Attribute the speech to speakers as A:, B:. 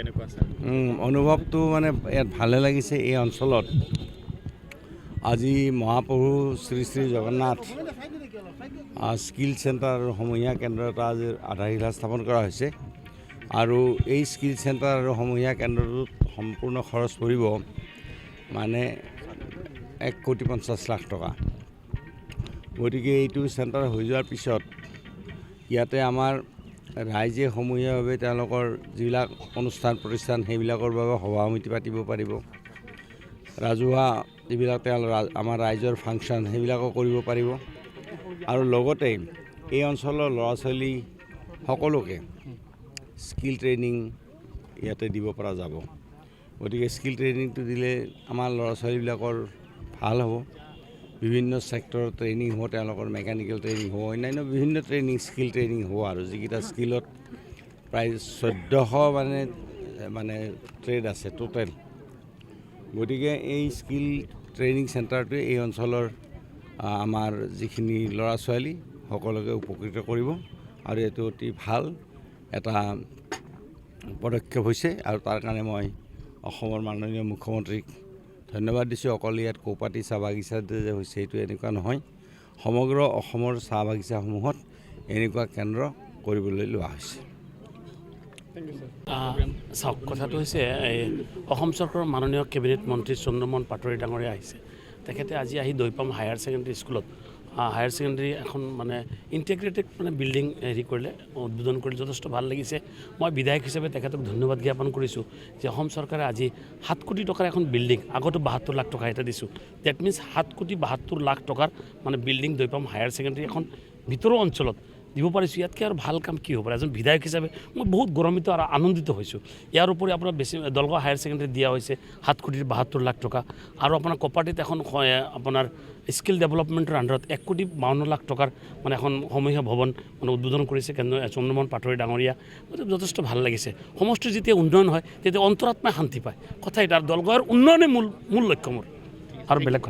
A: কেনেকুৱা স্যাৰ?
B: অনুভৱটো মানে ইয়াত ভালে লাগিছে। এই অঞ্চলত আজি মহাপ্ৰভু শ্ৰী শ্ৰী জগন্নাথ স্কিল চেণ্টাৰ আৰু সমূহীয়া কেন্দ্ৰ এটা আজি আধাৰশিলা স্থাপন কৰা হৈছে আৰু এই স্কিল চেণ্টাৰ আৰু সমূহীয়া কেন্দ্ৰটোত সম্পূৰ্ণ খৰচ পৰিব মানে 1,50,00,000 টকা। গতিকে এইটো চেণ্টাৰ হৈ যোৱাৰ পিছত ইয়াতে আমাৰ ৰাইজে সমূহীয়াভাৱে তেওঁলোকৰ যিবিলাক অনুষ্ঠান প্ৰতিষ্ঠান সেইবিলাকৰ বাবে সভা সমিতি পাতিব পাৰিব। ৰাজহুৱা যিবিলাক আমাৰ ৰাইজৰ ফাংচন সেইবিলাকো কৰিব পাৰিব আৰু লগতে এই অঞ্চলৰ ল'ৰা ছোৱালী সকলোকে স্কিল ট্ৰেইনিং ইয়াতে দিব পৰা যাব। গতিকে স্কিল ট্ৰেইনিংটো দিলে আমাৰ ল'ৰা ছোৱালীবিলাকৰ ভাল হ'ব। বিভিন্ন ছেক্টৰৰ ট্ৰেইনিং হ'ব, তেওঁলোকৰ মেকানিকেল ট্ৰেইনিং হ'ব, অন্যান্য বিভিন্ন ট্ৰেইনিং স্কিল ট্ৰেইনিং হ'ব আৰু যিকেইটা স্কিলত প্ৰায় 1400 মানে ট্ৰেড আছে টোটেল। গতিকে এই স্কিল ট্ৰেইনিং চেণ্টাৰটোৱে এই অঞ্চলৰ আমাৰ যিখিনি ল'ৰা ছোৱালী সকলোকে উপকৃত কৰিব আৰু এইটো অতি ভাল এটা পদক্ষেপ হৈছে আৰু তাৰ কাৰণে মই অসমৰ মাননীয় মুখ্যমন্ত্ৰীক ধন্যবাদ দিছোঁ। অকল ইয়াত কৌপাটি চাহ বাগিচাতে যে হৈছে এইটো এনেকুৱা নহয়, সমগ্ৰ অসমৰ চাহ বাগিচাসমূহত এনেকুৱা কেন্দ্ৰ কৰিবলৈ লোৱা হৈছে।
C: চাওক, কথাটো হৈছে অসম চৰকাৰৰ মাননীয় কেবিনেট মন্ত্ৰী চন্দ্ৰমোহন পাটোৱাৰী ডাঙৰীয়া আহিছে। তেখেতে আজি আহি দৈপাম হায়াৰ ছেকেণ্ডেৰী স্কুলত হায়াৰ ছেকেণ্ডেৰী এখন মানে ইণ্টিগ্ৰেটেড মানে বিল্ডিং হেৰি কৰিলে, উদ্বোধন কৰিলে, যথেষ্ট ভাল লাগিছে। মই বিধায়ক হিচাপে তেখেতক ধন্যবাদ জ্ঞাপন কৰিছোঁ যে অসম চৰকাৰে আজি 7 কোটি টকাৰ এখন বিল্ডিং, আগতো 72 লাখ টকা এটা দিছোঁ, ডেট মিনছ 7,72,00,000 টকাৰ মানে বিল্ডিং দৈপাম হায়াৰ ছেকেণ্ডেৰী এখন ভিতৰৰ অঞ্চলত দিব পাৰিছোঁ। ইয়াতকৈ আৰু ভাল কাম কি হ'ব পাৰে? এজন বিধায়ক হিচাপে মই বহুত গৌৰৱান্বিত আৰু আনন্দিত হৈছোঁ। ইয়াৰ উপৰি আপোনাৰ বেছি দলগাঁও হায়াৰ ছেকেণ্ডেৰী দিয়া হৈছে 7,72,00,000 টকা আৰু আপোনাৰ কপাৰটিত এখন আপোনাৰ স্কিল ডেভেলপমেণ্টৰ আণ্ডাৰত 1,52,00,000 টকাৰ মানে এখন সমূহীয়া ভৱন মানে উদ্বোধন কৰিছে চন্দ্ৰমোহন পাটোৱাৰী ডাঙৰীয়া। গতিকে যথেষ্ট ভাল লাগিছে। সমষ্টিৰ যেতিয়া উন্নয়ন হয় তেতিয়া অন্তৰাত্মাই শান্তি পায়। কথা এটা, দলগাঁৱৰ উন্নয়নে মূল লক্ষ্য মোৰ আৰু বেলেগ কথা।